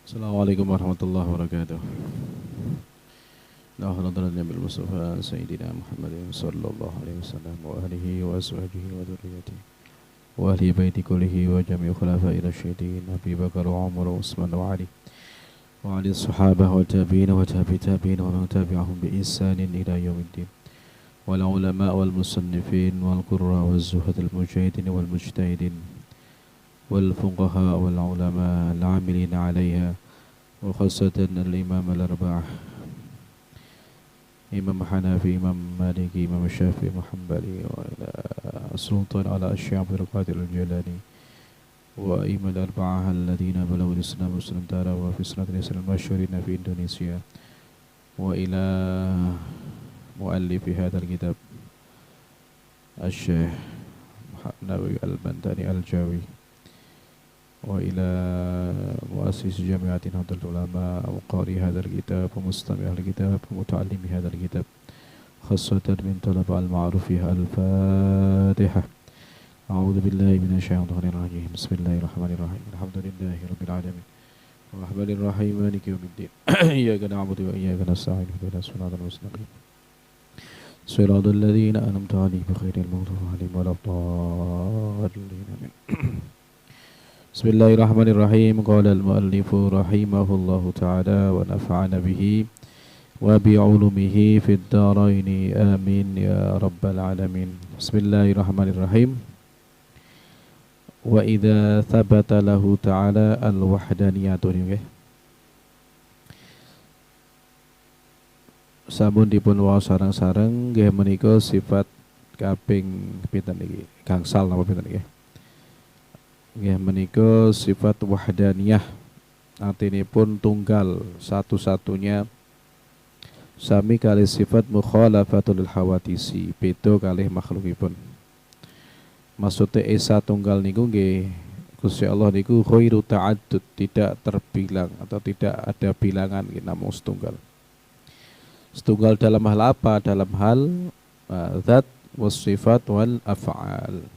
Assalamualaikum warahmatullahi wabarakatuh. La hawla wala quwwata illa billah Mustafa Sayyidina Muhammadin sallallahu alaihi wasallam wa alihi wa ashabihi wa dzurriyyatihi wa ahli baiti kullihi wa jami'i khulafa'ir rasyidin Abi Bakar wa Umar wa Utsman wa Ali wa ali sahabah wa tabi'in wa tabi'in wa man tabi'ahum bi ihsanin ila yaumiddin wal ulama wal musannifin wal qurra waz zuhad al mujahidin wal mujtahidin wal fuqaha wal ulama al amilin 'alaiha wa khassatan al imam al arba'ah Imam Hanafi, Imam Maliki, Imam Syafi'i, Muhambali wa ila Sultan ala Asy-Syaikh Abdul Qadir Al-Jilani wa imam al-arba'ah alladhina balagu al-Islam Nusantara wa fi sunnati Islam masyhurin fi Indonesia wa ila muallifi hadzal kitab Asy-Syaikh Nawawi Al-Bantani Al-Jawi wa ila muassis jami'atin Nahdlatul Ulama wa qari hadzal kitab wa mustami' al-kitab wa muta'allimi hadzal kitab khassatan min talab al-ma'ruf al-Fatihah. A'udzu billahi minasy syaithanir rajim. Bismillahirrahmanirrahim. Alhamdulillahi rabbil alamin. Arrahmanir rahim maliki yaumiddin. Iyyaka na'budu wa iyyaka nasta'in. Ihdinas siratal mustaqim. Siratal ladzina an'amta 'alaihim ghairil maghdubi 'alaihim waladdallin. Amin. Bismillahirrahmanirrahim. Qala al-muallifu rahimahullahu ta'ala wa nafa'ana bihi wa bi'ulumihi fid dharaini amin ya rabbal alamin. Bismillahirrahmanirrahim. Wa idza thabata lahu ta'ala al-wahdaniyatu nggih. Sampun dipun waos sareng-sareng nggih menika sifat kaping pinten niki? Gangsal napa pinten nggih? Nggih menika sifat wahdaniyah, artinipun tunggal satu-satunya, sami kali sifat mukhalafatul hawadisi, beda kalih makhlukipun. Maksudnya esa tunggal niku nggih Gusti Allah niku khairu ta'addud, tidak terbilang atau tidak ada bilangan nggih, namung setunggal. Setunggal dalam hal apa? Dalam hal zat was sifat wal af'al.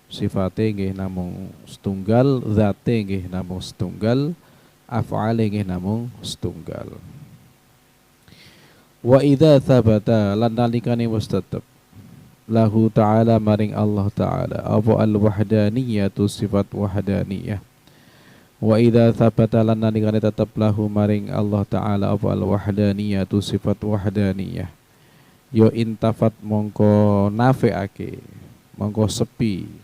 Sifate nggih namung setunggal, zate nggih namung setunggal, af'ale nggih namung setunggal. Wa idza thabata lan nalikane wis tetep lahu ta'ala maring Allah ta'ala apa al-wahdaniyatu sifat wahdaniyah. Wa idza thabata lan nalikane tetep lahu maring Allah ta'ala apa al-wahdaniyatu sifat wahdaniyah, yo intafat mongko nafi'ake, mongko sepi,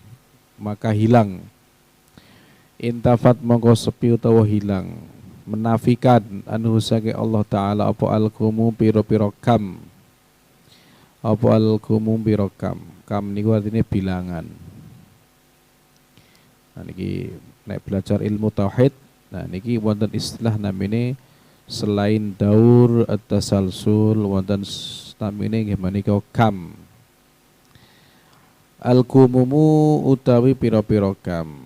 maka hilang. Intafat mongko sepi utawa hilang, menafikan anu sake Allah Ta'ala apa al-kumum piro-piro kam, apa al-kumum piro kam. Kam niku artinya bilangan. Nah niki nek belajar ilmu tauhid, nah niki wonten istilah namine selain daur at-tasalsul wonten namine nggih menika kam. Al-kumumu utawi piro-piro kam,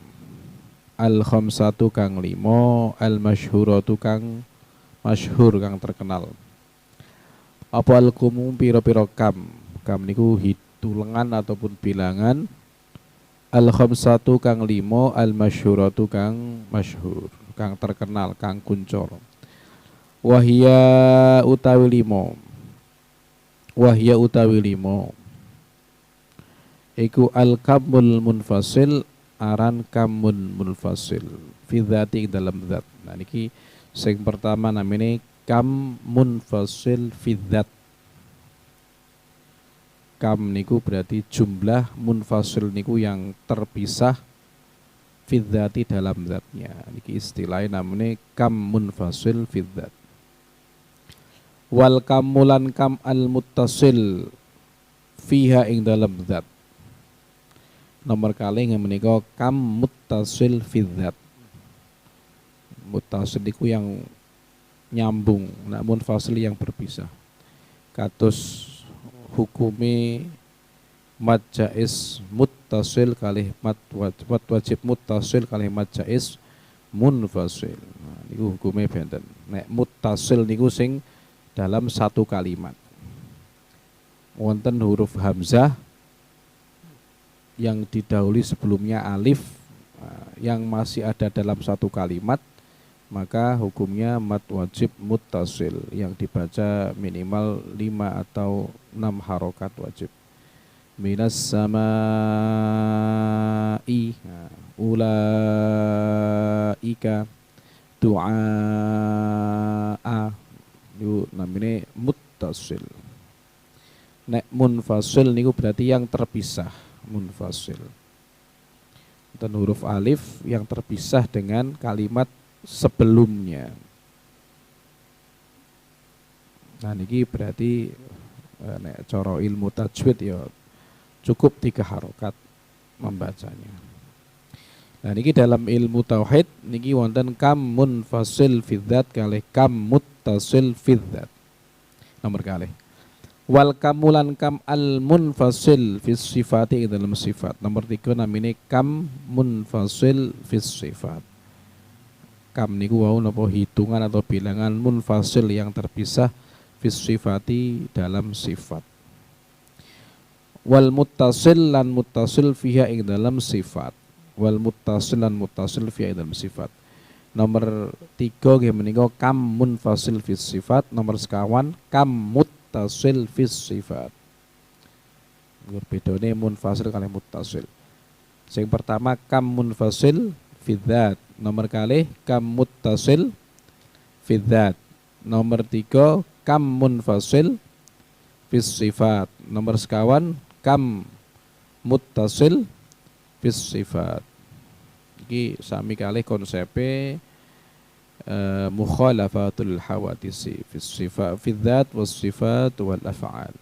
al-khamsatu kang limo, al-masyhuratu kang masyhur kang terkenal. Apa al-kumum piro-piro kam? Kam niku hitulengan ataupun bilangan. Al-khamsatu kang limo, al-masyhuratu kang masyhur, kang terkenal, kang kuncor. Wahya utawi limo. Wahya utawi limo iku al-kamul munfasil, aran kamun munfasil fi dzati dalam zat. Nah niki sing pertama namanya kam munfasil fi dzat. Kam niku berarti jumlah, munfasil niku yang terpisah, fi dzati dalam zatnya. Niki istilahnya namanya kam munfasil fi dzat. Wal kamulan kam al muttasil fiha ing dalam zat. Nomor kali yang menika kam muttasil fi dzat. Muttasil niku yang nyambung, namun fasil yang berpisah. Kados hukumi mad jaiz muttasil kalih mad wajib muttasil kalih mad jaiz munfasil. Nah, niku hukume benten. Nek muttasil niku sing dalam satu kalimat. Wonten huruf hamzah yang didahului sebelumnya alif, yang masih ada dalam satu kalimat, maka hukumnya mad wajib muttasil yang dibaca minimal 5 atau 6 harokat wajib. Minas samai, ulaika, du'a, itu namanya muttasil. Nek munfasil niku berarti yang terpisah, munfasil. Dan huruf alif yang terpisah dengan kalimat sebelumnya. Nah niki berarti nek cara ilmu tajwid ya cukup 3 harokat membacanya. Nah niki dalam ilmu tauhid niki wonten kam munfasil fi dzat kalih kam muttasil fi dzat. Nomor kalih. Wal kamulan kam al munfasil fi sifati dalam sifat. Nomor 3 namine kam munfasil fi sifat. Kam niku wau napa hitungan atau bilangan munfasil yang terpisah fi sifati dalam sifat. Wal muttasil lan muttasil fiha ing dalam sifat. Wal muttasil lan muttasil fiha ing dalam sifat. Nomor 3 nggih menika kam munfasil fi sifat. Nomor sekawan kam muttasil fi sifat. Bedane munfasil kalih muttasil. Sing pertama kam munfasil fi dzat. Nomor kalih kam muttasil fi dzat. Nomor 3 kam munfasil fi sifat. Nomor sekawan kam muttasil fi sifat. Iki sami kalih konsepe mukhalafatul hawadisi fi sifat fi dzat was sifat wal af'al.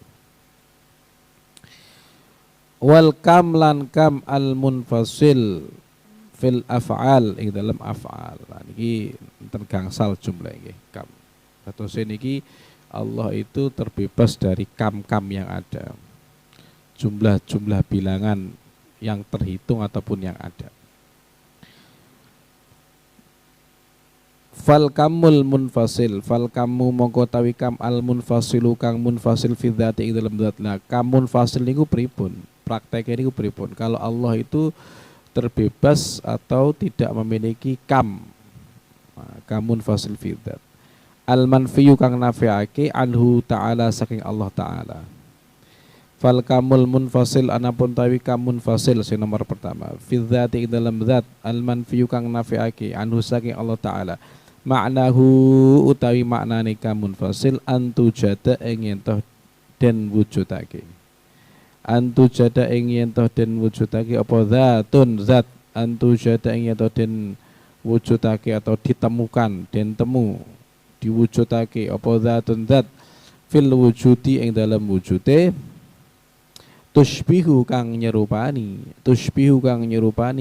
Wal kam lan kam al munfasil fil af'al ing dalam af'al. Nah niki enten gangsal jumlah nggih kam. Kados niki Allah itu terbebas dari kam-kam yang ada. Jumlah-jumlah bilangan yang terhitung ataupun yang ada. Fal kamul munfasil, fal kamu mongko tawi kam al munfasilu kang munfasil fi dzati ing dalam zat. Nah, kam munfasil niku pripun? Prakteknya niku pripun? Kalau Allah itu terbebas atau tidak memiliki kam. Nah, kam munfasil fi dzat. Al manfiyu kang nafi'ake anhu ta'ala saking Allah ta'ala. Fal kamul munfasil anapun tawi kam munfasil sing nomor pertama. Fi dzati ing dalam zat al manfiyu kang nafi'ake anhu saking Allah ta'ala. Maknahu utawi maknane kamun fasil antu jada ing yentoh den wujudake. Antu jada ing yentoh den wujudake apa zatun zat. Antu jada ing yentoh den wujudake atau ditemukan den temu diwujudake apa zatun zat fil wujudi ing dalam wujude tushbihu kang nyerupani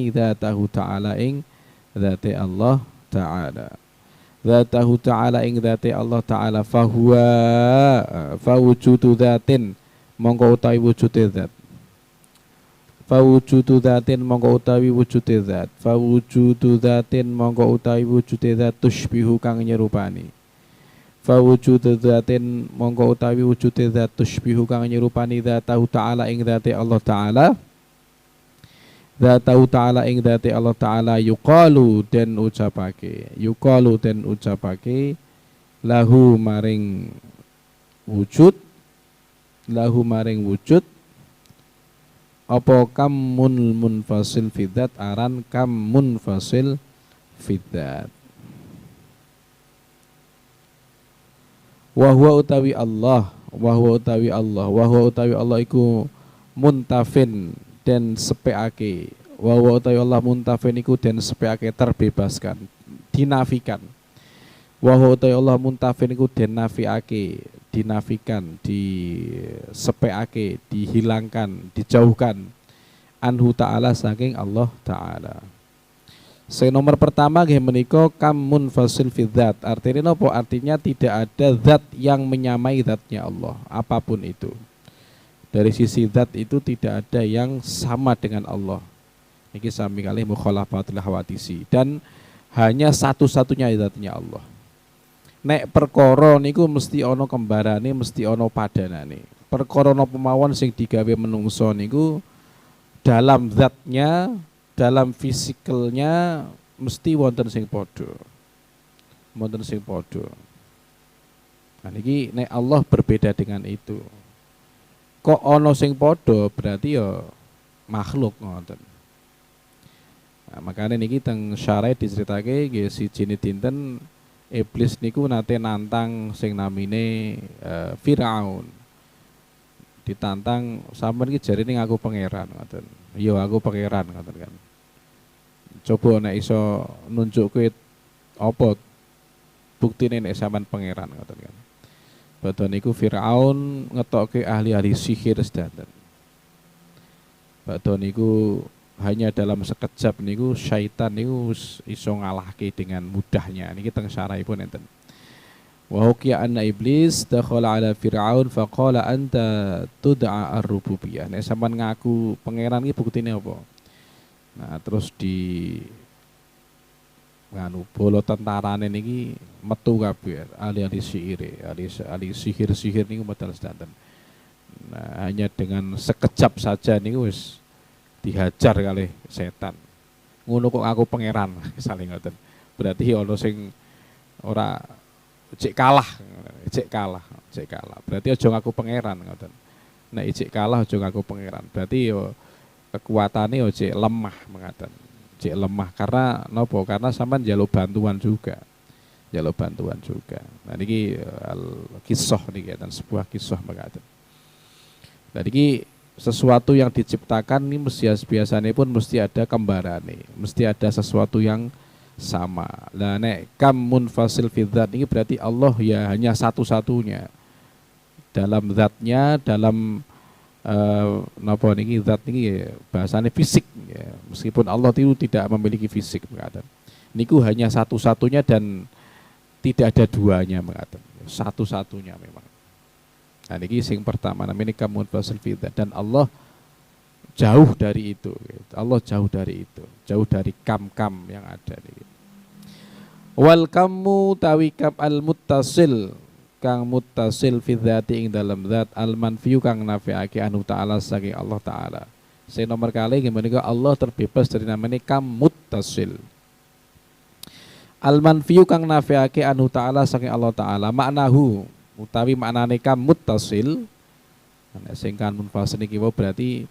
zatahu ta'ala ing zate Allah ta'ala. Zatahu ta'ala ing dzati Allah ta'ala fahuwa fawujudu dzatin mongko utawi wujude zat. Fawujudu dzatin mongko utawi wujude zat. Fawujudu dzatin mongko utawi wujude zat tushbihu kang nyerupani. Fawujudu dzatin mongko utawi wujude zat tushbihu kang nyerupani zatahu ta'ala ing dzati Allah ta'ala. Zatahu ta'ala ing dzati Allah ta'ala yuqalu den ucapake lahu maring wujud apa kamun munfasil fidzat aran kam munfasil fidzat wa huwa utawi Allah iku muntafin den sepeake wa utawi Allah muntafin iku den sepeake terbebaskan dinafikan wa utawi Allah muntafin iku den nafiake dinafikan disepeake dihilangkan dijauhkan anhu ta'ala saking Allah ta'ala. Sing nomor pertama nggih menika kam munfasil fi dzat. Artinya napa? Artinya tidak ada zat yang menyamai zatnya Allah apapun itu. Dari sisi zat itu tidak ada yang sama dengan Allah. Niki sami kalih mukhalafatul hawadisi dan hanya satu-satunya zatnya Allah. Nek perkara niku mesti ana kembarane, mesti ana padanane. Perkara napa mawon sing digawe menungso niku dalam zatnya, dalam fisikalnya mesti wonten sing padha. Wonten sing padha. Nah niki nek Allah berbeda dengan itu. Kok ana sing padha berarti ya makhluk ngoten. Nah, makanya niki teng syarah diceritake nggih siji dinten iblis niku nate nantang sing namine Firaun. Ditantang sampean iki jarine ngaku pangeran ngoten. Iya aku pangeran ngoten kan. Coba nek iso nunjuk kowe apa buktine nek sampean pangeran ngoten kan. Badhe niku Firaun ngetokke ahli-ahli sihir sedanten. Badhe niku hanya dalam sekejap niku syaitan niku iso ngalahke dengan mudahnya. Niki teng syarahipun enten. Wa hukiya anna iblis dakhala ala Fir'aun faqala anta tud'a ar-rububiyyah. Nek sampean ngaku pangeran iki buktine apa? Nah, terus di nganu bolo tentarane niki metu kabeh ahli-ahli sihir, ahli sihir niku medal sedanten. Nah, hanya dengan sekejap saja niku wis dihajar kali setan. Ngono kok aku pangeran, saling ngoten. Berarti ana sing ora cek kalah. Berarti aja ngaku pangeran ngoten. Nek cek kalah aja ngaku pangeran. Berarti yo kekuatane yo cek lemah mengaten. Cek lemah karena napa? Karena sampean njaluk bantuan juga. Nah niki kisah niki dan sebuah kisah mengaten. Nah niki sesuatu yang diciptakan ini biasanya pun mesti ada kembarane, mesti ada sesuatu yang sama. Lah nek kam munfasil fi dzat ini berarti Allah ya hanya satu-satunya dalam zatnya, dalam napa niki zat niki ya, bahasane fisik ya. Meskipun Allah itu tidak memiliki fisik mengatakan. Niku hanya satu-satunya dan tidak ada duanya mengatakan. Satu-satunya memang. Nah ini sing pertama namanya kamun fasil fidzat dan Allah jauh dari itu. Allah jauh dari itu, jauh dari kam-kam yang ada. Wal kamu tawi kam al muttasil kang muttasil fidzati ing dalam zat al manfiu kang nafiake anu taala saking Allah taala. Sing nomor kali gimana Allah terbebas dari namanya kam muttasil. Al manfiu kang nafiake anu taala saking Allah taala maknahu utawi maknane kam muttasil sing kan munfasil niki berarti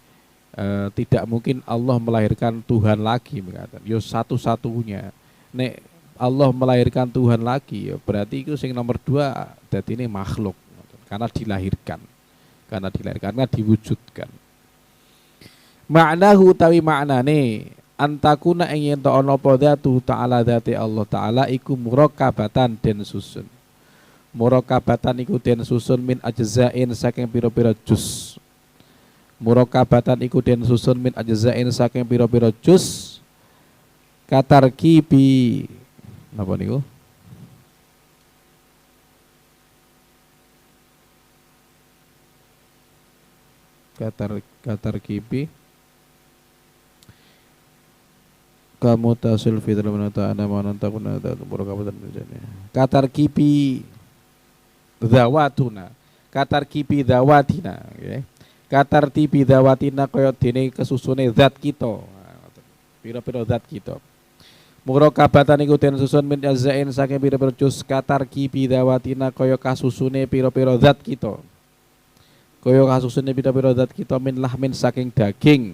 tidak mungkin Allah melahirkan Tuhan lagi mengatakan yo satu-satunya nek Allah melahirkan Tuhan lagi ya berarti itu sing nomor 2 dadi ini makhluk karena dilahirkan karena diwujudkan maknahu utawi maknane antakuna ing yen ta ana apa dzatu ta'ala dzati Allah taala iku murakabatan den susun. Murakabatan iku den susun min ajzain saking pira-pira juz. Murakabatan iku den susun min ajzain saking pira-pira juz. Katarkibi napa niku? Katarkibi kamu tasil fitral manata ana mananta kuna murakabatan katarkibi zawatuna katarkibi zawatina okay. Katartibi zawatina kaya dene kesusune zat kita pira-pira zat kita murakabatan iku den susun min azzain saking pira-pira juz katarkibi zawatina kaya kasusune pira-pira zat kita min lahmin saking daging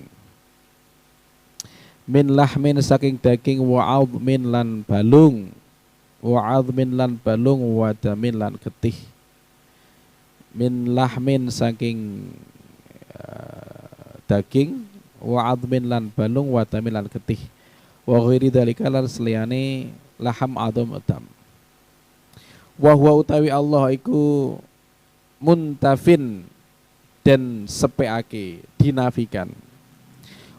wa'admin lan balung wadamin lan getih min lahmin saking daging wa'admin lan balung wadamin lan getih wa ghairi dzalika lan seliyane laham adam utam wa huwa utawi Allah iku muntafin dan sepeake dinafikan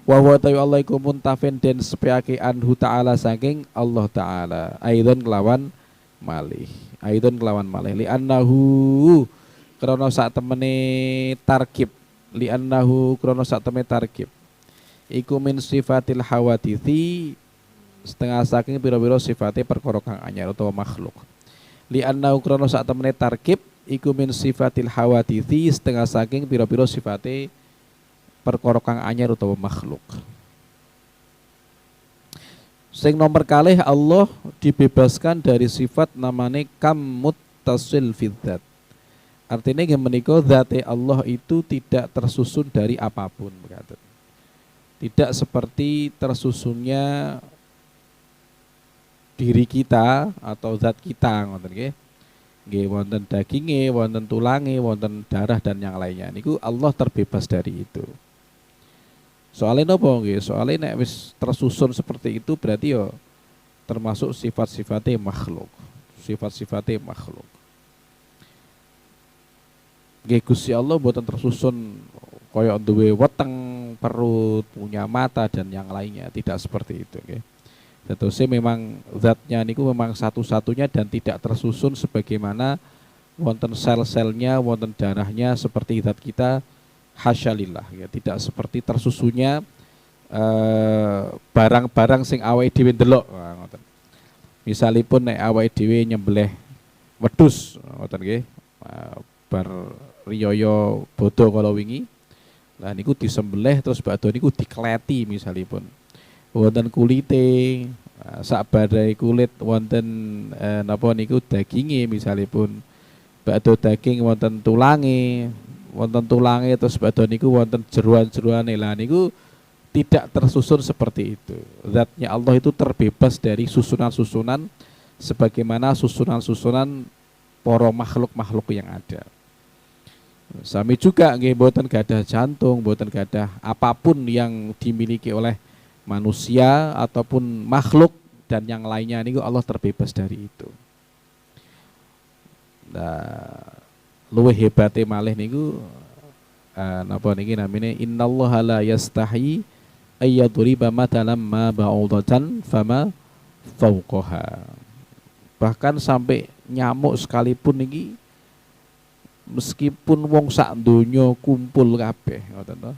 wa huwa utawi Allah iku muntafin dan sepeake anhu ta'ala saking Allah ta'ala aidon kelawan malih li annahu krana sak temene tarkib iku min sifatil hawadithi setengah saking pira-pira sifate perkara kang anyar utawa makhluk li annahu krana sak temene tarkib iku min sifatil hawadithi setengah saking pira-pira sifate perkara kang anyar utawa makhluk Sing nomor kalih Allah dibebaskan dari sifat namanya kam muttasil fidzat. Artinya yang menika zat Allah itu tidak tersusun dari apapun, berkata. Tidak seperti tersusunnya diri kita atau zat kita, ngoten nggih. Nggih wonten daginge, wonten tulange, wonten darah dan yang lainnya. Niku Allah terbebas dari itu. Soalnya napa nggih? Soalnya nek wis tersusun seperti itu berarti yo termasuk sifat-sifatnya makhluk. Sifat-sifatnya makhluk. Nggih Gusti Allah mboten tersusun kaya duwe weteng, perut, punya mata dan yang lainnya, tidak seperti itu nggih. Tetuse memang zatnya niku memang satu-satunya dan tidak tersusun sebagaimana wonten sel-selnya, wonten darahnya seperti zat kita, hasyalillah ya, tidak seperti tersusunnya barang-barang sing awake dhewe ndelok. Ngoten. Misalipun nek awake dhewe nyembelih wedhus ngoten nggih, bar riyaya bodho kala wingi. Lah niku disembelih terus badhe niku dikleti misalipun. Wonten kulite, sak badai kulit wonten napa niku daginge misalipun. Badhe daging wonten tulange terus badhe niku wonten jeroan-jeroane. Lah niku tidak tersusun seperti itu. Zatnya Allah itu terbebas dari susunan-susunan sebagaimana susunan-susunan para makhluk-makhluk yang ada. Sami juga nggih mboten gadah jantung, mboten gadah apapun yang dimiliki oleh manusia ataupun makhluk dan yang lainnya niku Allah terbebas dari itu. Nah, luwih hebate malih niku napa niki namine innallaha la yastahi ayyadriba matalam ma ba'udatan fama fauqaha. Bahkan sampai nyamuk sekalipun niki meskipun wong sak donya kumpul kabeh ngoten to.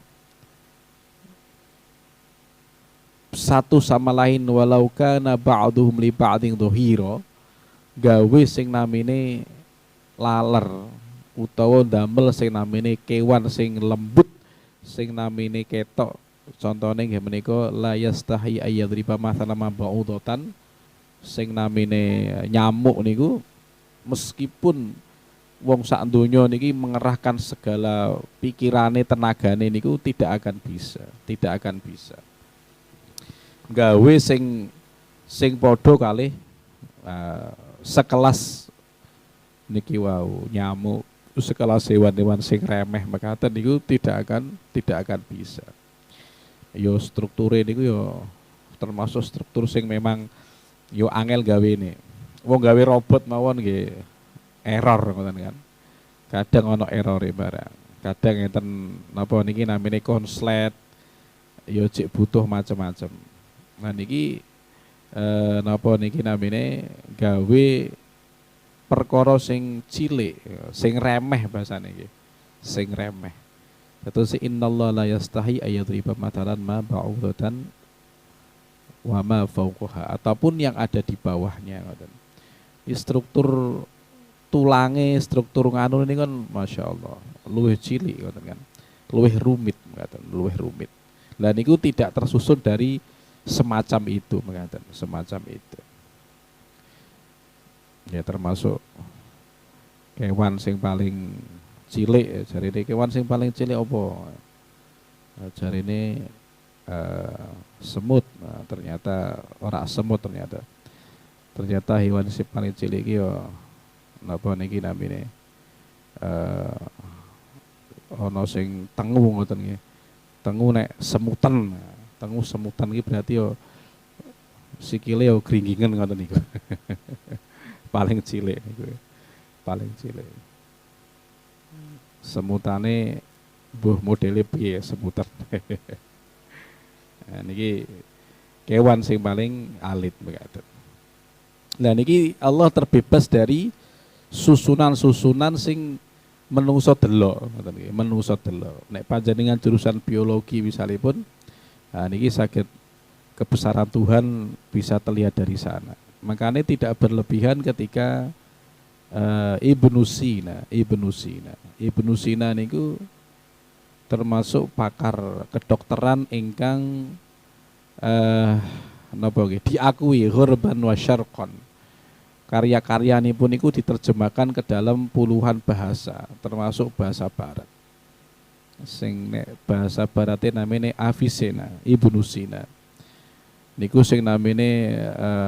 Satu sama lain walau kana ba'duhum li ba'din dhahira, gawe sing namine laler utawa damel sing namine kewan sing lembut sing namine ketok. Contone nggih menika la yastahi ayyadriba mathalan ba'udatan, sing namine nyamuk niku meskipun wong sak donya niki mengerahkan segala pikirane tenagane niku tidak akan bisa. Gawe sing padha kalih sekelas niki wau nyamuk, sekelas hewan-hewan sing remeh mekaten niku tidak akan bisa. Yo strukture niku yo termasuk struktur sing memang yo angel gawene. Wong gawe robot mawon nggih error ngoten kan. Kadang ana errore barang. Kadang enten napa niki namine konslet yo cek butuh macam-macam. Nah niki napa niki namine gawe perkara sing cilik, sing remeh bahasane nggih. Sing remeh. Terus innallaha la yastahi ayyadriba matalan ma ba'udatan wa ma fauqaha, ataupun yang ada di bawahnya ngoten. Struktur tulange, struktur nganu ini kan Masya Allah luwih cilik ngoten kan. Luwih rumit ngoten, luwih rumit. Lah niku tidak tersusun dari semacam itu mengatakan semacam itu ya, termasuk kewan sing paling cilik jarine. Kewan sing paling cilik apa jarine semut. Nah, ternyata ora semut, ternyata hewan sing paling cilik iki yo napa niki namine ana sing tengu ngoten nggih. Tengu nek semutan. Tengu semutan iki berarti yo sikile yo gringgingen ngoten niku. Paling cilik niku. Paling cilik. Semutane mbuh modele piye semutan. Nah niki kewan sing paling alit mekaten. Lah niki Allah terbebas dari susunan-susunan sing menungso delok ngoten nggih, menungso delok. Nek panjenengan jurusan biologi misalipun, nah niki saged kebesaran Tuhan bisa terlihat dari sana. Makanya tidak berlebihan ketika Ibnu Sina niku termasuk pakar kedokteran ingkang napa nggih diakui ghurban wa syarqan. Karya-karyanipun niku diterjemahkan ke dalam puluhan bahasa, termasuk bahasa barat. Sing nek bahasa barate namine Avicenna, Ibnu Sina. Niku sing namine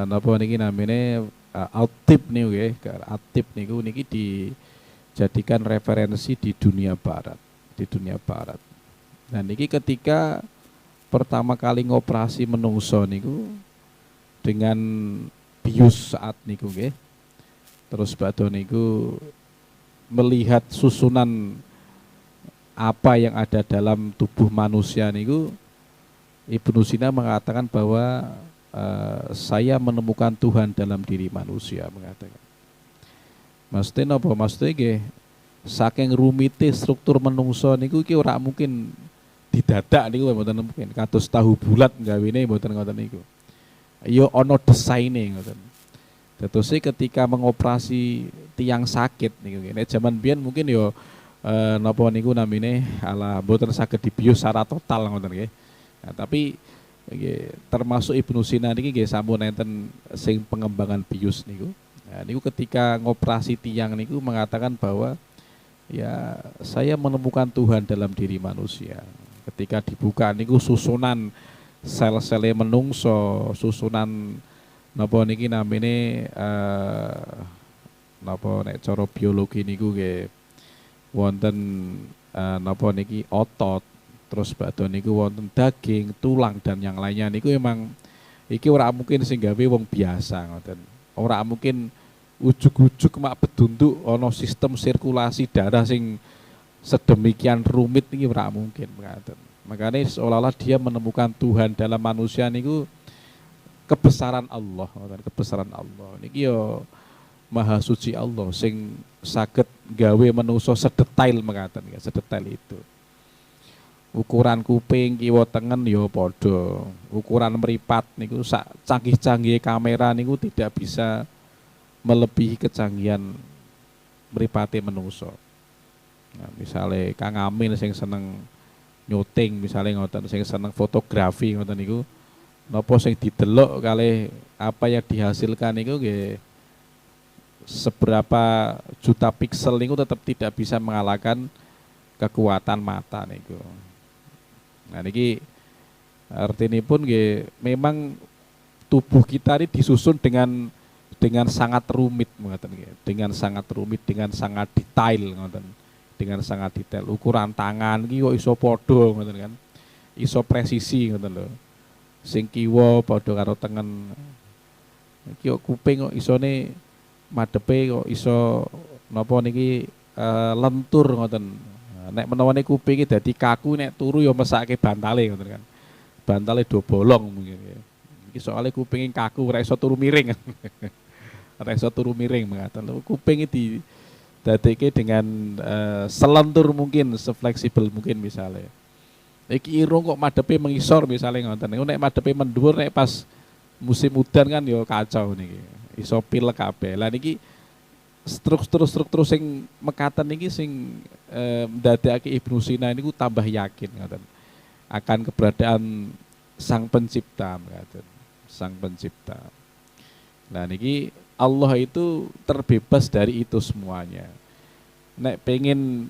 napa niki namine Al-Tib niku nggih. Al-Tib niku niki dijadikan referensi di dunia barat, di dunia barat. Nah niki ketika pertama kali ngoperasi menungso niku dengan bius saat niku nggih. Terus badhe niku melihat susunan apa yang ada dalam tubuh manusia niku, Ibnu Sina mengatakan bahwa saya menemukan Tuhan dalam diri manusia, mengatakan. Maksudnya napa? Maksudnya nggih saking rumite struktur menungso niku iki ora mungkin didadak niku mboten mungkin. Kados tahu bulat gawene mboten ngoten niku. Ya ana desaine ngoten. Terus ketika mengoperasi tiang sakit niku nggih. Nek jaman biyen mungkin ya napa niku namine ala mboten saged dibius secara total ngoten nggih. Nah, tapi nggih termasuk Ibnu Sina niki nggih sampun enten sing pengembangan bius niku. Nah, niku ketika ngoperasi tiang niku mengatakan bahwa ya saya menemukan Tuhan dalam diri manusia. Ketika dibuka niku susunan sel-sele menungso, susunan napa niki namine napa nek cara biologi niku nggih wonten napa niki otot, terus badhe niku wonten daging, tulang dan yang lainnya niku memang iki ora mungkin sing gawe wong biasa ngoten. Ora mungkin ujug-ujug mak bedunduk ana sistem sirkulasi darah sing sedemikian rumit niki ora mungkin ngoten. Makanya seolah-olah dia menemukan Tuhan dalam manusia niku kebesaran Allah, kebesaran Allah. Niki yo maha suci Allah sing saged gawe manungsa sedetail mekaten, sedetail itu. Ukuran kuping kiwa tengen yo padha. Ukuran meripat niku sak canggih-canggih kamera niku tidak bisa melebihi kecanggihan mripate manungsa. Nah, misalnya Kang Amin sing seneng nyuting misalnya ngoten, sing seneng fotografi ngoten niku napa sing didelok kalih apa yang dihasilkan niku nggih seberapa juta piksel niku tetap tidak bisa mengalahkan kekuatan mata niku. Nah niki artinipun nggih memang tubuh kita ini disusun dengan sangat rumit ngoten nggih, dengan sangat rumit, dengan sangat detail ngoten. Dengan sangat detail. Ukuran tangan iki kok iso padha ngoten kan. Iso presisi ngoten lho. Sing kiwa padha karo tengen. Iki kok kuping kok isone madhepe kok iso napa niki lentur ngoten. Nek menawane kuping iki dadi kaku nek turu ya mesake bantale ngoten kan. Bantale do bolong mungkin ya. Iki soalnya kupinge kaku ora iso turu miring. Ora iso turu miring mengatakan lho kuping iki dadekke dengan selentur mungkin, sefleksibel mungkin misalnya. Iki irung kok madhepe mengisor misalnya ngoten. Nek madhepe mendhuwur nek pas musim udan kan ya kacau niki. Iso pilek kabeh. Lah niki struktur sing mekaten niki sing ndadekake Ibnu Sina niku tambah yakin ngoten. Akan keberadaan Sang Pencipta ngoten. Sang Pencipta. Nah niki Allah itu terbebas dari itu semuanya. Nek pengen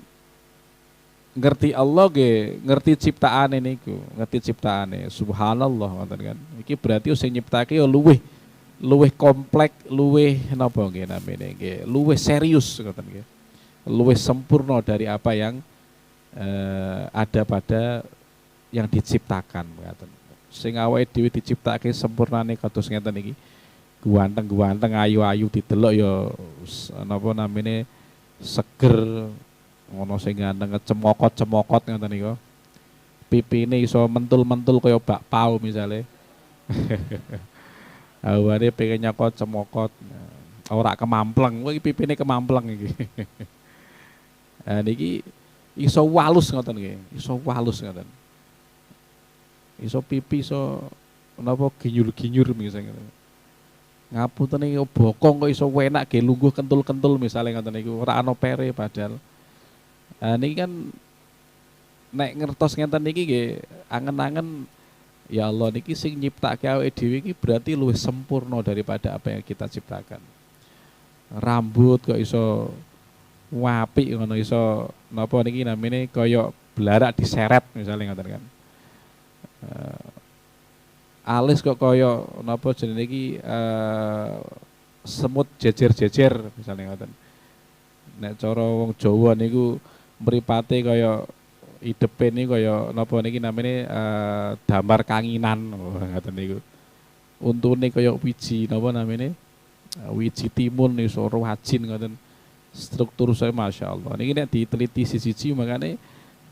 ngerti Allah ge, ngerti ciptaane niku, ngerti ciptaane. Subhanallah ngoten kan. Iki berarti sing nyiptake ya luwih kompleks, luwih napa nggih namine nggih, luwih serius ngoten nggih. Luwih sempurna dari apa yang ada pada yang diciptakan ngoten. Sing awake dhewe diciptake sempurnane kados ngeten iki. Guanteng ayu-ayu didelok ya napa namine seger, ngono sing ganteng cemokot-cemokot ngoten niku. Pipine iso mentul-mentul kaya bakpao misale. Awane pengen nyokot cemokot. Ora kemampleng, iki pipine kemampleng iki. Nah niki iso walus ngoten nggih, iso walus ngoten. Iso pipi iso napa ginyur-ginyur misalnya. Ngapunten iki bokong kok iso enak ge lungguh kentul-kentul misalnya ngoten niku ora ana pere padahal. Niki kan nek ngertos ngenten niki nggih angen-angen Ya Allah niki sing nyiptake awake dhewe iki berarti luwih sempurna daripada apa yang kita ciptakan. Rambut kok iso apik ngono, iso napa niki namine kaya blarak diseret misalnya ngoten kan. Alis kok kaya napa jenenge iki semut jejer-jejer misalnya ngoten. Nek cara wong Jawa niku mripate kaya idepe niku kaya napa niki namine damar kanginan ngoten niku. Untune kaya wiji napa namine? Wiji timun iso wajin ngoten. Struktur saya Masya Allah. Ini nek diteliti siji makanya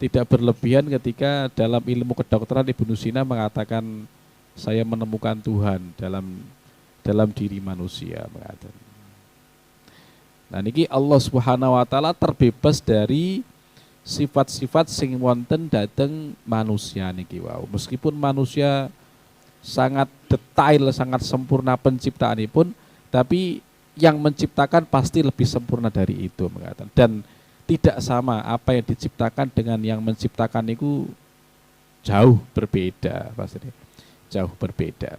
tidak berlebihan ketika dalam ilmu kedokteran Ibnu Sina mengatakan saya menemukan Tuhan dalam diri manusia mengatakan. Nah niki Allah Subhanahu wa taala terbebas dari sifat-sifat sing wonten dhateng manusia niki wau. Meskipun manusia sangat detail, sangat sempurna penciptaanipun, tapi yang menciptakan pasti lebih sempurna dari itu mengatakan. Dan tidak sama apa yang diciptakan dengan yang menciptakan itu jauh berbeda pasti. Jauh berbeda.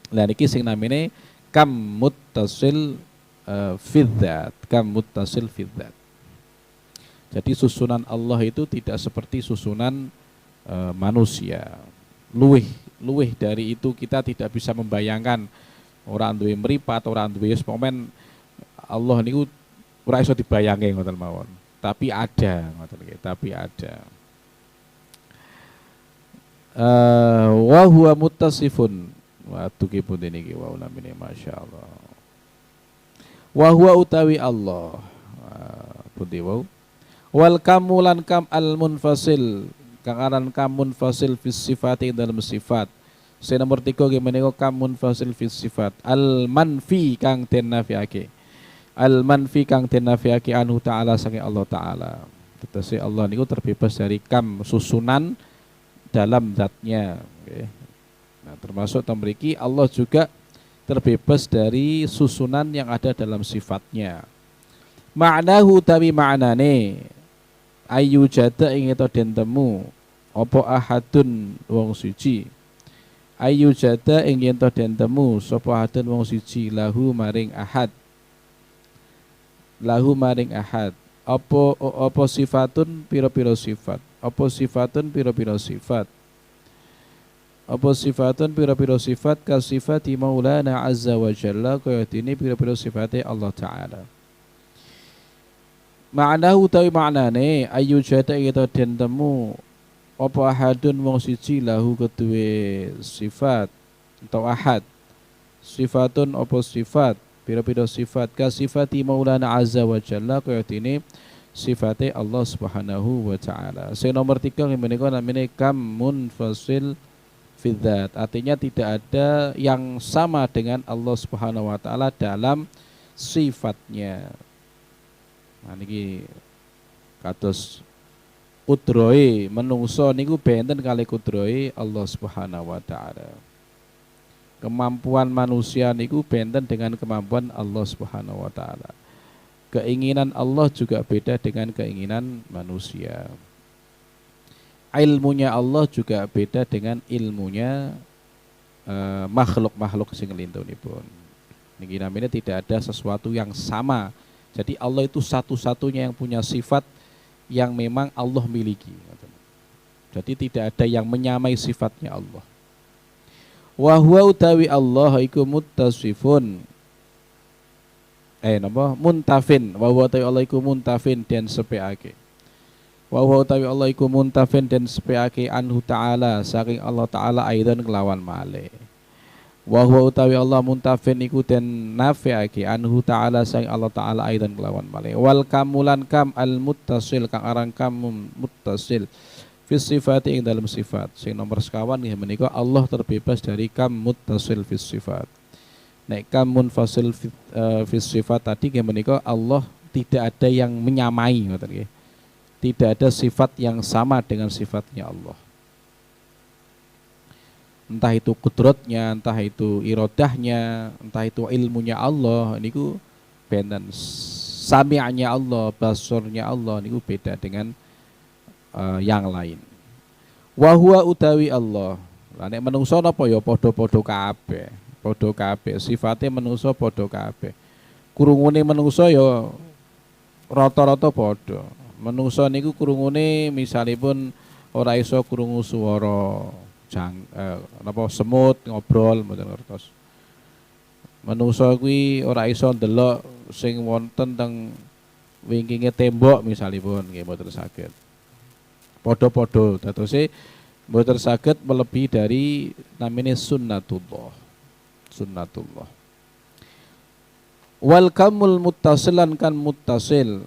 Nah niki sing namine kam muttasil fidzat, kam muttasil fidzat. Jadi susunan Allah itu tidak seperti susunan manusia. Luwih dari itu kita tidak bisa membayangkan. Orang duwe mripat, orang duwe momen Allah niku ora iso dibayangi ngoten mawon. Tapi ada ngoten nggih, tapi ada. Wa huwa muttasifun. Wa tukipun niki wa namine masyaallah. Wa huwa utawi Allah. Pundi wau. Wal kamulan kam al munfasil. Kang aran kam munfasil fis sifati dalam sifat. Saya nomor 3 menika kamun fasil fi sifat al manfi kang den nafiake. Al manfi kang den nafiake anhu taala saking Allah taala. Tetese Allah niku terbebas dari kam susunan dalam zatnya. Okay. Nah, termasuk mriki Allah juga terbebas dari susunan yang ada dalam sifatnya. Ma'nahu tawi ma'nane ayu jada ing eta den temu apa ahadun wong suci. Ayu jada ing yen to den temu sapa hadun wong siji lahu maring ahad apa sifatun pira-pira sifat ka sifati maulana azza wa jalla kaya dene pira-pira sifate Allah taala. Ma'nahu utawi maknane ayu jada ing to den temu apa ahadun wong siji lahu kedue sifat atau ahad sifatun apa sifat pira-pira sifat ka sifati maulana azza wa jalla kaya dene sifate Allah Subhanahu wa taala. Sing nomor 3 menika namine kam munfasil fi dzat. Artinya tidak ada yang sama dengan Allah Subhanahu wa taala dalam sifatnya. Nah niki kados kudrohe menungso niku benten kali kudrohe Allah Subhanahu wa taala. Kemampuan manusia niku benten dengan kemampuan Allah Subhanahu wa taala. Keinginan Allah juga beda dengan keinginan manusia. Ilmunya Allah juga beda dengan ilmunya makhluk-makhluk sing lintunipun. Niki namanya tidak ada sesuatu yang sama. Jadi Allah itu satu-satunya yang punya sifat yang memang Allah miliki. Jadi tidak ada yang menyamai sifatnya Allah. Wa huwa utawi Allah iku muttasifun. Muntafin. Wa huwa utawi Allah iku muntafin dan sepeake. Wa huwa utawi Allah iku muntafin dan sepeake anhu ta'ala saking Allah ta'ala aidan kelawan malih. Wa huwa utawi Allah muntafin iku den nafi'ake anhu ta'ala saking Allah ta'ala aidan kelawan malih. Wal kamulan kam al muttasil kang aran kam muttasil fi sifati ing dalam sifat. Sing nomor sekawan nggih menika Allah terbebas dari kam muttasil fi sifat. Nek kam munfasil fi sifat tadi nggih menika Allah tidak ada yang menyamai ngoten nggih. Tidak ada sifat yang sama dengan sifatnya Allah. Entah itu kudratnya, entah itu irodahnya, entah itu ilmunya Allah, niku benten. Sami'nya Allah, basornya Allah niku beda dengan yang lain. Wa huwa utawi Allah. Lah nek menungso napa ya padha-padha kabeh. Padha kabeh, sifate menungso padha kabeh. Krungune menungso ya rata-rata padha. Menungso niku krungune misalipun ora iso krungu swara napa semut ngobrol mboten ngertos. Menungso kuwi ora iso ndelok sing wonten teng wingkinge tembok misalipun nggih mboten saged. Padha-padha dadose mboten saged melebihi dari namine sunnatullah. Sunnatullah. Wal kamul muttasilan kan muttasil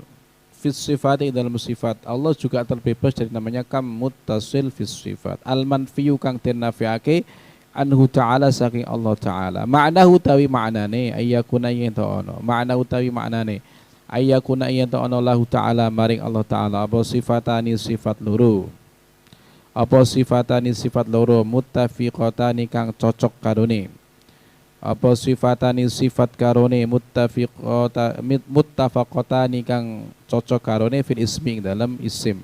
fis sifat dalam sifat. Allah juga terbebas dari namanya kam muttasil fis sifat. Al manfiyu kang den nafiake anhu ta'ala saking Allah ta'ala. Ma'nahu tawi ma'nane ayyakuna yen ta'ala. Ma'nahu tawi ma'nane ayyakuna yen ta'ala lahu ta'ala maring Allah ta'ala apa sifatani sifat loro. Apa sifatani sifat loro muttafiqatani kang cocok karone. Apa sifatani sifat karone muttafaqatani kang cocok karone fil ismi ing dalam isim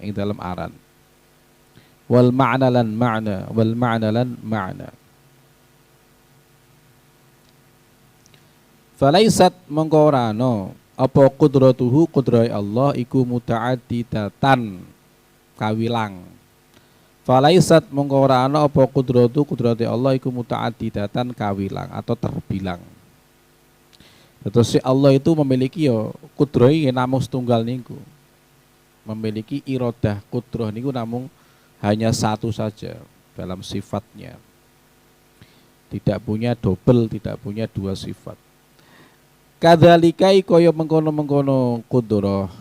ing dalam aran. Wal ma'na lan ma'na wal ma'na lan ma'na. Falaisat mongko ora ana apa qudratuhu qudrai Allah iku muta'addidatan kawilang. Falaisat mongko ora ana apa qudrati Allah iku muta'addidatan kawilang atau terbilang. Terus si Allah itu memiliki ya kudroh namung setunggal niku. Memiliki iradah kudroh niku namung hanya satu saja dalam sifatnya. Tidak punya double, tidak punya dua sifat. Kadzalikai kaya mengkono-mengkono kudroh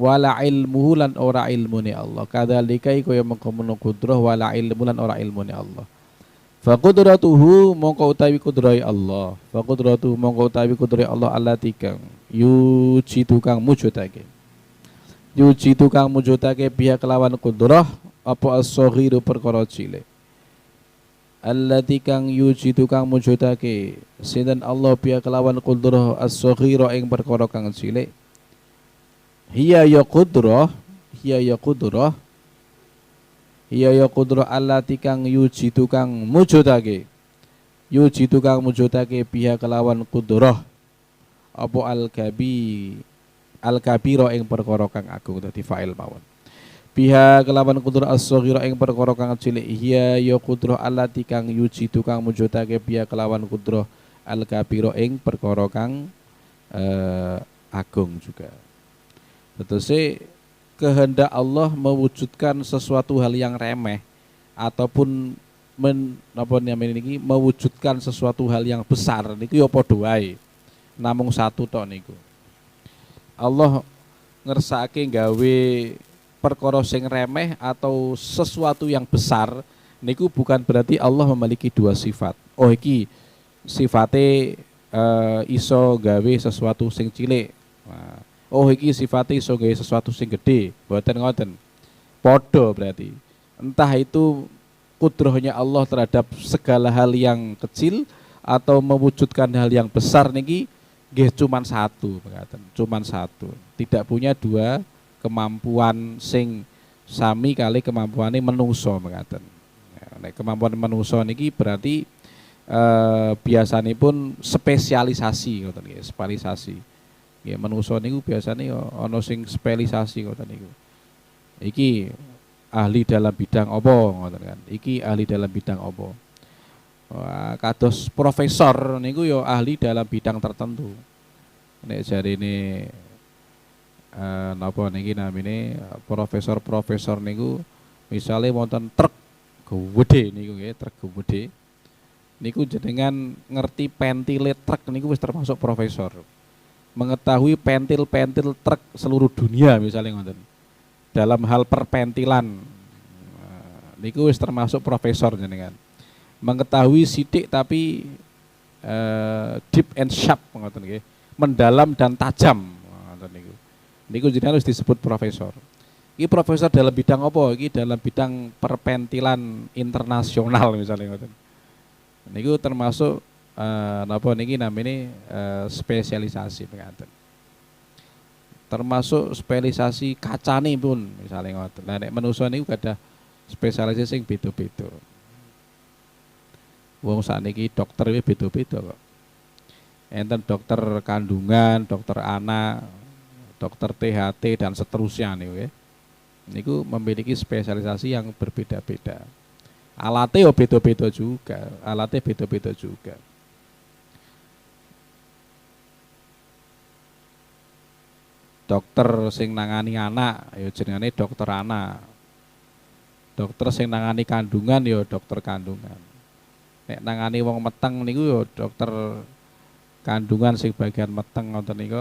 wala ilmuhu lan ora ilmune Allah. Kadzalikai kaya mengkono kudroh wala ilmu lan ora ilmune Allah. Fa qudratuhu mongko utawi kudrai Allah. Fa qudratuhu mongko utawi kudrai Allah allati kang yuji tukang mujudake. Yuji tukang mujudake biya kelawan kudrah apa as-saghiru perkara cilik. Allati kang yuji tukang mujudake sinten Allah biya kelawan kudrah as-saghira ing perkara kang cilik. Hiya ya kudrah, hiya ya kudrah. Hiya ya kudrah allati kang yuji tukang mujudake. Yuji tukang mujudake biya kelawan kudrah apa al-kabira ing perkara kang agung dadi fa'il mawon. Biha kelawan kudrah as-saghira ing perkara kang cilik. Hiya ya kudrah allati kang yuji tukang mujudake biya kelawan kudrah al-kabira ing perkara kang agung juga. Tetese kehendak Allah mewujudkan sesuatu hal yang remeh ataupun mewujudkan sesuatu hal yang besar niku ya padha wae. Namung satu tok niku. Allah ngersake gawe perkara sing remeh atau sesuatu yang besar niku bukan berarti Allah memiliki dua sifat. Oh iki sifate iso gawe sesuatu sing cilik. Oh iki sifate iso gawe sesuatu sing gede, mboten ngoten. Padha berarti. Entah itu kudrohnya Allah terhadap segala hal yang kecil atau mewujudkan hal yang besar niki nggih cuman satu, mengatakan cuman satu. Tidak punya dua kemampuan sing sami kali kemampuane menungso mengatakan. Nek kemampuan menungso niki berarti biasanipun spesialisasi ngoten nggih, spesialisasi. Ya menungso niku biasane ana sing spesialisasi ngoten niku. Iki ahli dalam bidang apa ngoten kan. Iki ahli dalam bidang apa. Kados profesor niku ya ahli dalam bidang tertentu. Nek jarine napa niki namine profesor niku misale wonten truk gedhe niku nggih, truk gedhe. Niku jenengan ngerti pentile truk niku wis termasuk profesor. Mengetahui pentil-pentil truk seluruh dunia misalnya ngoten. Dalam hal perpentilan niku wis termasuk profesor jenengan. Mengetahui sithik tapi deep and sharp ngoten nggih. Mendalam dan tajam ngoten niku. Niku jenengan harus disebut profesor. Iki profesor dalam bidang apa? Iki dalam bidang perpentilan internasional misalnya ngoten. Niku termasuk napa niki namine spesialisasi penganten. Termasuk spesialisasi kacane pun misalnya ngoten. Lah nek manusa niku gadah spesialisasi sing beda-beda. Wong sakniki dokter iki beda-beda kok. Enten dokter kandungan, dokter anak, dokter THT dan seterusnya niku ya. Niku memiliki spesialisasi yang berbeda-beda. Alatnya yo beda-beda juga, alatnya beda-beda juga. Dokter sing nangani anak ya jenengane dokter anak. Dokter sing nangani kandungan ya dokter kandungan. Nek nangani wong meteng niku ya dokter kandungan sing bagian meteng ngoten niku.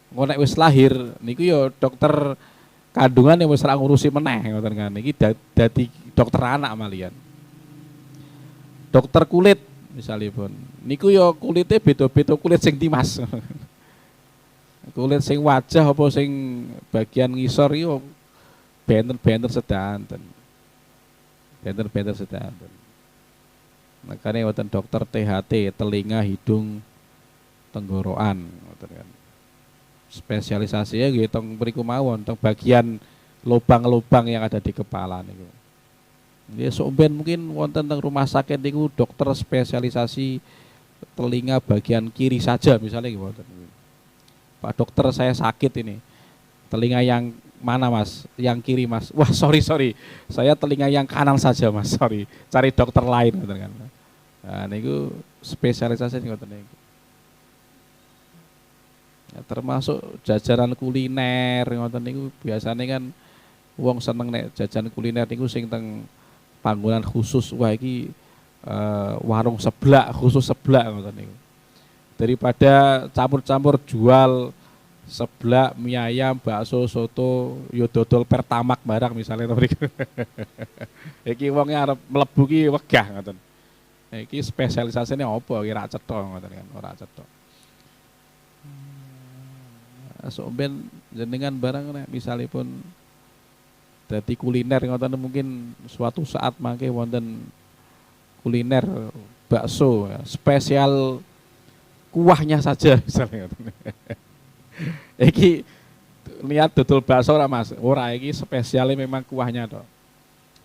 Engko nek wis lahir niku ya dokter kandungan yang wis ra ngurusi meneh ngoten kan. Iki dadi dokter anak malian. Dokter kulit misalipun niku ya kulite beda-beda kulit sing timas. Kulit sing wajah apa sing bagian ngisor iki benter-benter sedanten. Benter-benter sedanten. Makane wonten dokter THT, telinga, hidung, tenggorokan ngoten kan. Spesialisasinya nggih teng mriku mawon, teng bagian lubang-lubang yang ada di kepala niku. Nggih sok ben mungkin wonten teng rumah sakit niku dokter spesialisasi telinga bagian kiri saja misalnya nggih wonten. Pak dokter saya sakit ini. Telinga yang mana Mas? Yang kiri Mas. Wah sorry. Saya telinga yang kanan saja Mas. Sorry. Cari dokter lain ngoten kan. Nah niku spesialisasi ngoten niku. Ya, termasuk jajanan kuliner ngoten niku biasanya kan wong seneng nek jajan kuliner niku sing teng panggonan khusus wah iki warung seblak khusus seblak ngoten niku. Daripada campur-campur jual seblak, mie ayam, bakso, soto, yo dodol pertamak barang misalnya to mriku. Iki wonge arep mlebu ki wegah ngoten. Iki spesialisasine apa ki ra cetha ngoten kan, ora cetha. Sok ben jenengan barang nek misalipun dadi kuliner ngoten mungkin suatu saat mangke wonten kuliner bakso ya, spesial kuahnya saja misalnya. Iki niat dodol bakso ora Mas? Ora iki spesialnya memang kuahnya to.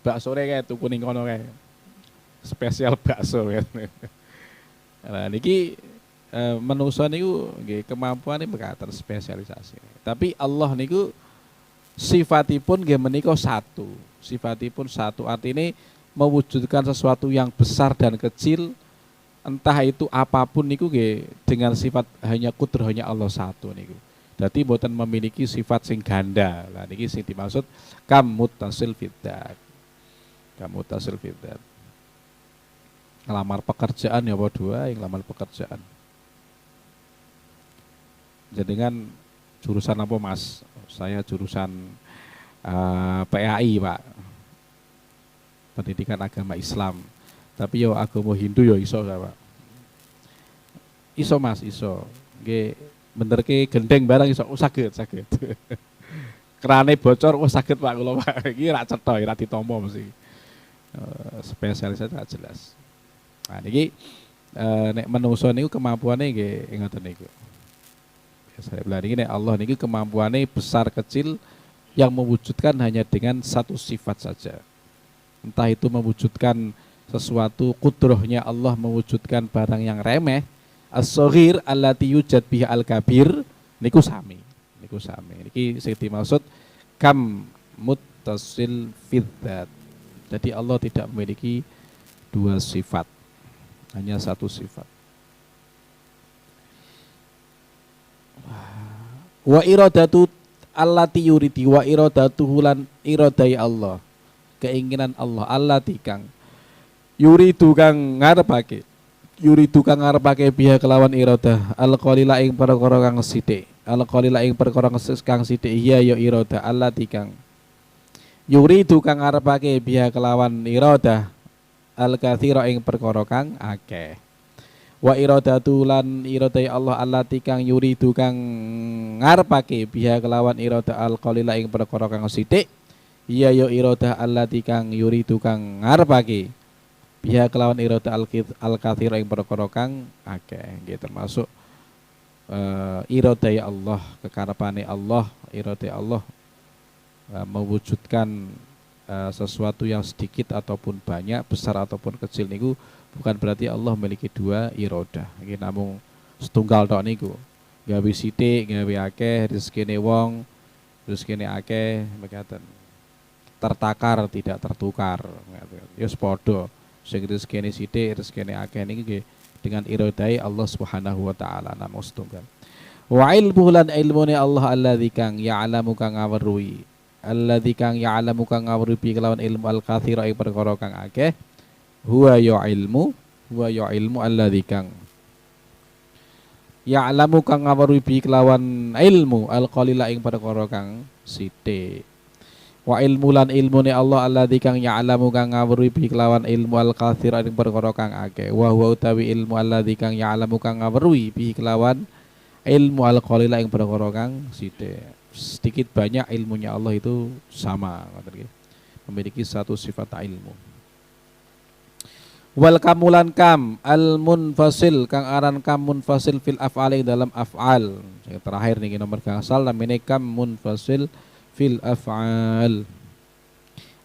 Bakso kayak tuku ning kono kae. Spesial bakso kan. Nah niki menungso niku nggih kemampuane mekaten spesialisasi. Tapi Allah niku sifatipun nggih menika satu. Sifatipun satu artinya mewujudkan sesuatu yang besar dan kecil entah itu apapun niku nggih dengan sifat hanya kudrah hanya Allah satu niku. Dadi mboten memiliki sifat sing ganda. Lah niki sing dimaksud kam muttasil fidzat. Kam muttasil fidzat. Ngelamar pekerjaan ya padha ae ngelamar pekerjaan. Jenengan jurusan apa Mas? Saya jurusan PAI Pak. Pendidikan Agama Islam. Tapi yo agama Hindu yo iso Pak. Iso Mas, iso. Nggih benerke gendeng barang iso saged. Kerane bocor saged Pak kula Pak. Iki ra cetha, ra ditampa mesti. Spesialisasi tak jelas. Nah niki nek menungso niku kemampuane nggih ngoten niku. Saya bilang ini Allah niki kemampuane besar kecil yang mewujudkan hanya dengan satu sifat saja. Entah itu mewujudkan sesuatu kudrahnya Allah mewujudkan barang yang remeh, as-shaghir allati yujad biha al-kabir niku sami. Niki sing dimaksud kam muttasil fidzat. Jadi Allah tidak memiliki dua sifat, hanya satu sifat. Wa iradatu allati yuridi wa iradatuhu lan iradai Allah. Keinginan Allah allati kang yuridu kang ngarepake biha kelawan iradah al-qalila ing perkara kang sithik kang sithik iya ya iradah allati kang yuridu kang ngarepake biha kelawan iradah al-katsira ing perkara kang akeh wa iradatu lan iradai Allah allati kang yuridu kang ngarepake biha kelawan iradah al-qalila ing perkara kang sithik iya ya iradah allati kang yuridu kang ngarepake biha kelawan iradah al-katsira ing perkara kang akeh nggih termasuk iradah Allah kekarepane Allah iradah Allah mewujudkan sesuatu yang sedikit ataupun banyak besar ataupun kecil niku Bukan berarti Allah memiliki dua irodah. Iki namung setunggal tok niku. Gawe sithik, gawe akeh, rezekine wong, rezekine akeh mekaten. Tertakar tidak tertukar. Ya padha. Sing rezekine sithik, rezekine akeh niki nggih dengan irodai Allah Subhanahu wa taala namung setunggal. Wa ilmu lan ilmune Allah alladzi kang ya'lamu kang ngawruhi. Alladzi kang ya'lamu kang ngawruhi kelawan ilmu al-katsira ing perkara kang akeh. Huwa ya ilmu alladzi kang ya'lamu kang ngawruhi kelawan ilmu al-qalila ing perkara kang sithik. Wa ilmu lan ilmune Allah alladzi kang ya'lamu kang ngawruhi kelawan ilmu al-katsira ing perkara kang akeh. Wa huwa utawi ilmu alladzi kang ya'lamu kang ngawruhi kelawan ilmu al-qalila ing perkara kang sithik. Sedikit banyak ilmunya Allah itu sama, memiliki satu sifat ilmu. Wal kamulan kam al munfasil kang aran kam munfasil fil af'ali dalam af'al. Yang terakhir nih nomor gangsal namanya kam munfasil fil af'al.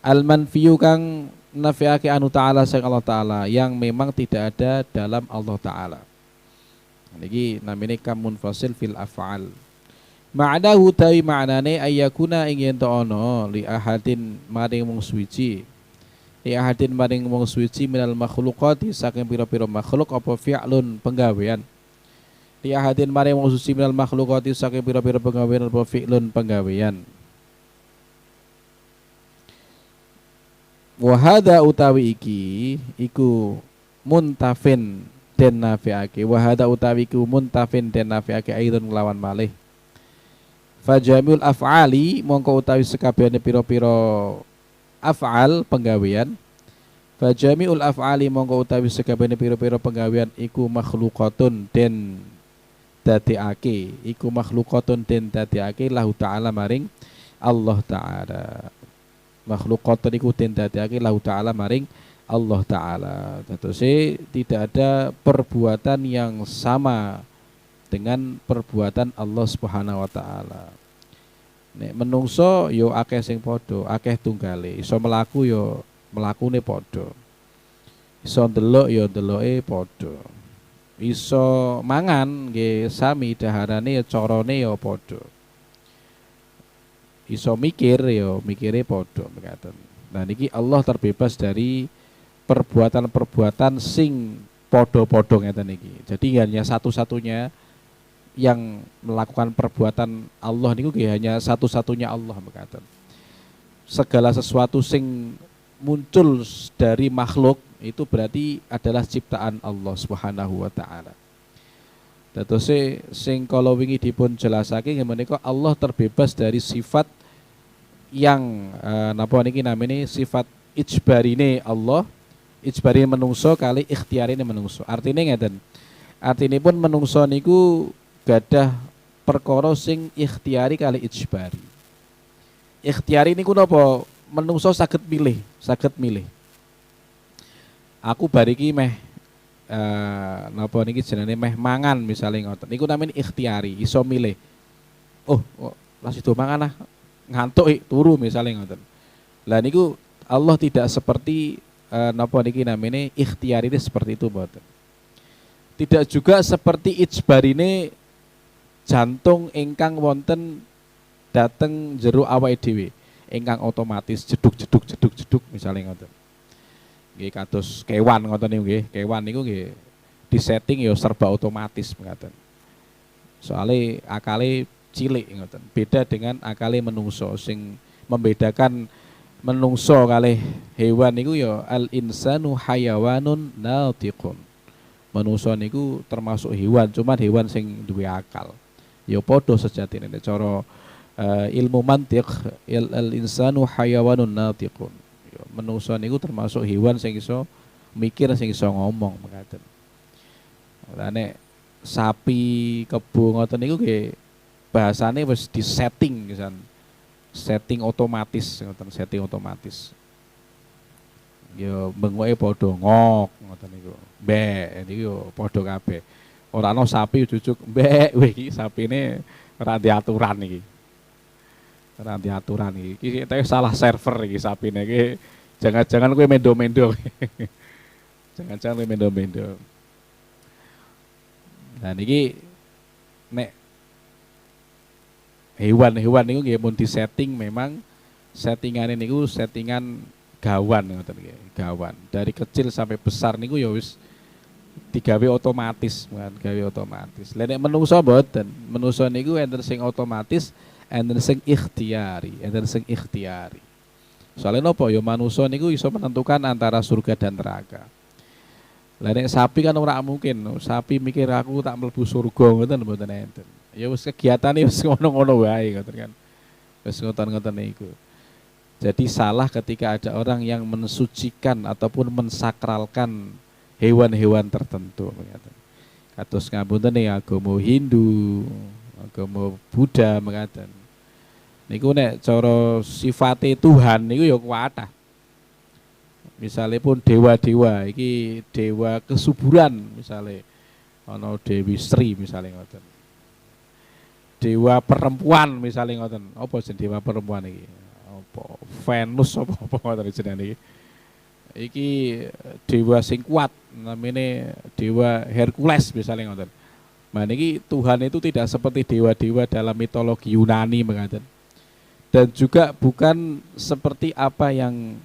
Al manfiyu kang nafi'ake anu ta'ala sang Allah ta'ala yang memang tidak ada dalam Allah ta'ala. Niki namanya kam munfasil fil af'al. Ma'nahu tawi ma'nane ayyakuna ing yen ono li ahadin maring wong suci. Li ahadin maring wong suci minal makhluqati saking pira-pira makhluk apa fi'lun penggawean. Li ahadin maring wong suci minal makhluqati saking pira-pira penggawean apa fi'lun penggawean. Wa hadza utawi iki iku muntafin den nafi'ake. Wa hadza utawi iku muntafin den nafi'ake aidon lawan malih. Fajamiul af'ali mongko utawi sekabehane pira-pira af'al penggawean. Fajamiul af'ali mongko utawi sekabehane pira-pira penggawean iku makhluqatun den dadiake, iku makhluqatun den dadiake lahu ta'ala maring Allah ta'ala. Makhluqatun iku den dadiake lahu ta'ala maring Allah ta'ala. Tetese tidak ada perbuatan yang sama dengan perbuatan Allah Subhanahu wa taala. Nek menungso yo akeh sing padha, akeh tunggale. Iso mlaku yo mlakune padha. Iso ndelok yo ndeloke padha. Iso mangan nggih sami daharane yo carane yo padha. Iso mikir yo mikire padha mekaten. Nah niki Allah terbebas dari perbuatan-perbuatan sing padha-padha ngeten niki. Jadi hanya satu-satunya yang melakukan perbuatan Allah niku hanya satu-satunya Allah mekaten. Segala sesuatu sing muncul dari makhluk itu berarti adalah ciptaan Allah Subhanahu wa taala. Dados sing kala wingi dipun jelasake menika Allah terbebas dari sifat yang napa niki namine sifat ijbarine Allah, ijbarine menungso kali ikhtiarine menungso. Artine ngeten. Artinipun menungso niku gadah perkara sing ikhtiari kali ijbari. Ikhtiari niku napa? Menungso saged milih. Aku bariki meh napa niki jenenge meh mangan misale ngoten. Niku namanya ikhtiari, iso milih. Oh, lah sido mangan ah. Ngantuk turu misale ngoten. Lah niku Allah tidak seperti napa niki namanya ikhtiari ini seperti itu mboten. Tidak juga seperti ijbarine jantung ingkang wonten dateng jero awake dhewe ingkang otomatis jeduk misalnya ngoten. Nggih kados kewan ngoten niku nggih. Kewan niku nggih disetting ya serba otomatis ngoten. Soale akale cilik ngoten. Beda dengan akale menungso sing membedakan menungso kalih hewan niku ya al insanu hayawanun natiqun. Menungso niku termasuk hewan, cuman hewan sing duwe akal. Ya padha sejatine nek cara ilmu mantiq al insanu hayawanun natiqun. Ya menungso niku termasuk hewan sing iso mikir, sing iso ngomong mekaten. Lah nek sapi, kebo ngoten niku nggih bahasane wis disetting pisan. Setting otomatis ngoten, setting otomatis. Ya bengoke padha ngok ngoten niku. Mbek niku padha kabeh. Ora ana sapi jujuk mbek iki sapine ora diaturan iki. Ora diaturan iki. Iki salah server iki sapine iki. Jangan-jangan kowe mendo-mendo. Jangan-jangan mendo-mendo. Nah niki nek hewan-hewan niku nggih mun disetting memang settingane niku settingan gawan ngoten nggih, gawan. Dari kecil sampai besar niku ya wis digawe otomatis, kan gawe otomatis. Lah nek menungso mboten, menungso niku enten sing otomatis, enten sing ikhtiari, enten sing ikhtiari. Soalnya napa ya manungsa niku iso menentukan antara surga dan neraka. Lah nek sapi kan ora mungkin, sapi mikir aku tak mlebu surga ngoten mboten enten. Ya wis kegiatane wis ngono-ngono wae ngoten kan. Wis ngoten-ngoten niku. Jadi salah ketika ada orang yang mensucikan ataupun mensakralkan hewan-hewan tertentu. Kados ngapunten nih agama Hindu, agama Buddha mekaten. Niku nek cara sifate Tuhan niku ya kuwatah. Misalnya pun dewa-dewa, iki dewa kesuburan misalnya, ana Dewi Sri misalnya ngoten. Dewa perempuan misalnya ngoten. Apa jeneng dewa perempuan iki? Apa Venus apa ngoten jenenge iki. Iki dewa sing kuat namanya dewa Hercules misalnya ngoten. Nah niki Tuhan itu tidak seperti dewa-dewa dalam mitologi Yunani mengatakan. Dan juga bukan seperti apa yang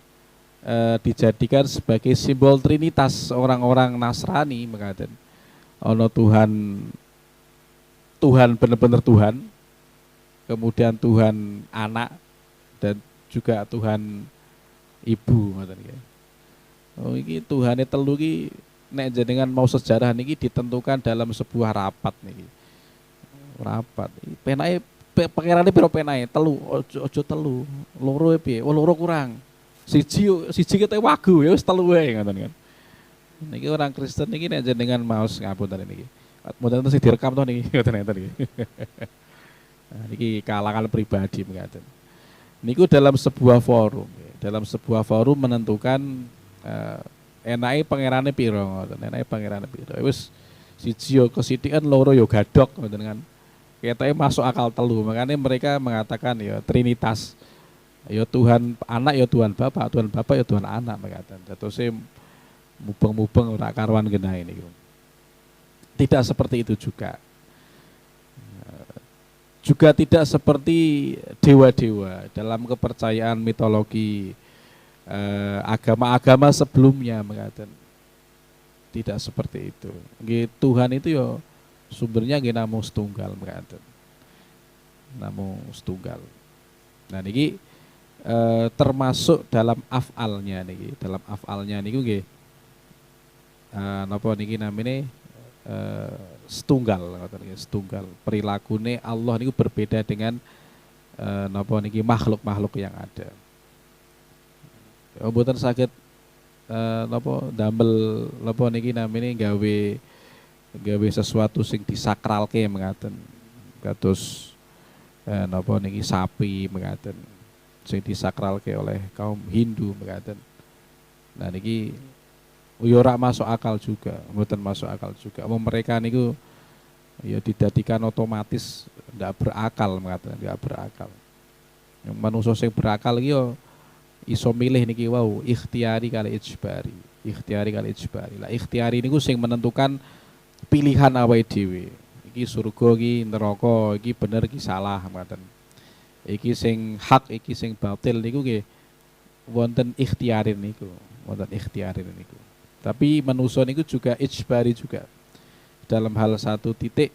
dijadikan sebagai simbol trinitas orang-orang Nasrani mengatakan. Ono Tuhan benar-benar Tuhan, kemudian Tuhan anak dan juga Tuhan ibu ngoten nggih. Oh iki Tuhane telu iki nek jenengan mau sejarah niki ditentukan dalam sebuah rapat niki. Rapat. Penake pangerane piro penake? Telu, ojo telu. Loro piye? Oh loro kurang. Siji kete wagu ya wis telu wae ngoten kan. Niki orang Kristen niki nek jenengan mau ngapunten niki. Mboten sing direkam to niki ngoten niki. Nah, niki kalangan pribadi mengatakan. Niku dalam sebuah forum menentukan enake pangerane piro ngoten, enake pangerane piro. Wis siji yo kesithikan loro yo gadok ngoten kan. Ketoke masuk akal telu. Makanya mereka mengatakan ya trinitas. Ya Tuhan anak ya Tuhan Bapa ya Tuhan anak mengatakan. Datose mubeng-mubeng ora karuan genahe niku. Tidak seperti itu juga. Juga tidak seperti dewa-dewa dalam kepercayaan mitologi agama-agama sebelumnya mengatakan tidak seperti itu. Tuhan itu ya sumbernya namung setunggal mengatakan. Namung setunggal. Nah niki termasuk dalam af'alnya niki. Dalam af'alnya niku nggih napa niki namine setunggal ngoten nggih, setunggal. Perilakune Allah niku berbeda dengan napa niki makhluk-makhluk yang ada. Mboten saged napa damel napa niki namine gawe sesuatu sing disakralke mekaten. Kados napa niki sapi mekaten sing disakralke oleh kaum Hindu mekaten. Nah niki ya ora masuk akal juga, mboten masuk akal juga. Mereka niku ya didadikan otomatis ndak berakal mekaten, ndak berakal. Yang manusia sing berakal iki yo iso milih niki wau ikhtiari kali ijbari. Ikhtiari kali ijbari. Lah ikhtiari niku sing menentukan pilihan awake dhewe. Iki surga iki neraka, iki bener iki salah mboten. Iki sing hak, iki sing batil niku nggih wonten ikhtiarin niku, wonten ikhtiarin niku. Tapi manusia niku juga ijbari juga. Dalam hal satu titik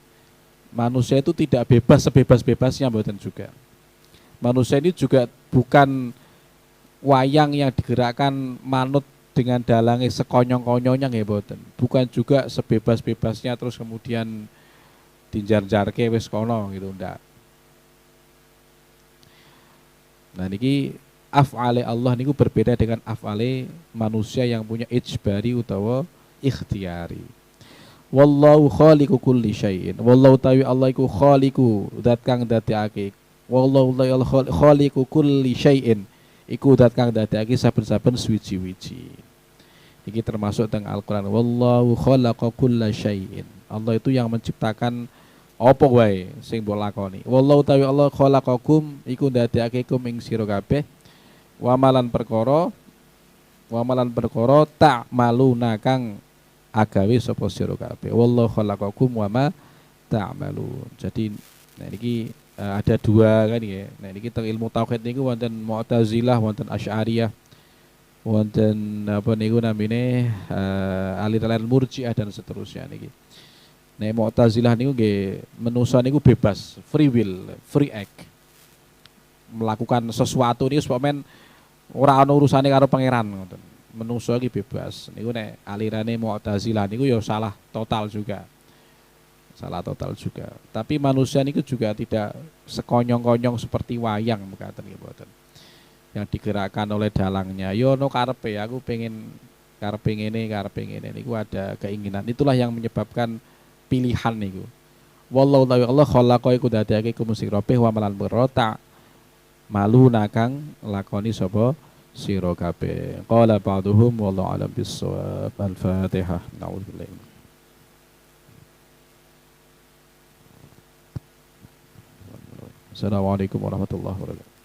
manusia itu tidak bebas sebebas-bebasnya mboten juga. Manusia ini juga bukan wayang yang digerakkan manut dengan dalange sekonyong-konyongnya nggih mboten. Bukan juga sebebas-bebasnya terus kemudian dijar-jarke wis kono gitu ndak. Nah niki af'ale Allah niku berbeda dengan af'ale manusia yang punya ijbari utawa ikhtiari. Wallahu khaliqu kulli syai'in. Wallahu ta'ala Allah iku khaliqu zat kang dadekake. Wallahu ta'ala khaliqu kulli syai'in. Iku zat kang dadekake saben-saben suwiji-wiji. Iki termasuk teng Al-Qur'an. Wallahu khalaqa kulla syai'in. Allah itu yang menciptakan apa wae sing mbok lakoni. Wallahu ta'ala Allah khalaqakum iku ndadekake kum ing sira kabeh wa malan perkara wa malan perkara ta'maluna kang agawe sapa sira kabeh. Wallahu khalaqakum wa ma ta'malun. Jadi nah niki ada dua kan ya. Nah niki teng ilmu tauhid niku wonten Mu'tazilah, wonten Asy'ariyah, wonten apa niku namine aliran Murji'ah dan seterusnya niki. Nek Mu'tazilah niku nggih manusa niku bebas, free will, free act. Melakukan sesuatu niku supaya ora ana urusane karo pangeran ngoten. Manusa iki bebas. Niku nek alirane Mu'tazilah niku ya salah total juga. Salah total juga. Tapi manusia niku juga tidak sekonyong-konyong seperti wayang mekaten nggih mboten. Yang digerakkan oleh dalangnya. Yo no karepe aku pengen karepe ngene niku ada keinginan. Itulah yang menyebabkan pilihan niku. Wallahu ta'ala Allah khalaqa iku dadake kumusik robeh wa malan berota malu nakang lakoni sapa sira kabeh. Qala ba'duhum wallahu alam bissawab. Al-Fatihah. Na'udzubillah. Assalamualaikum warahmatullahi wabarakatuh.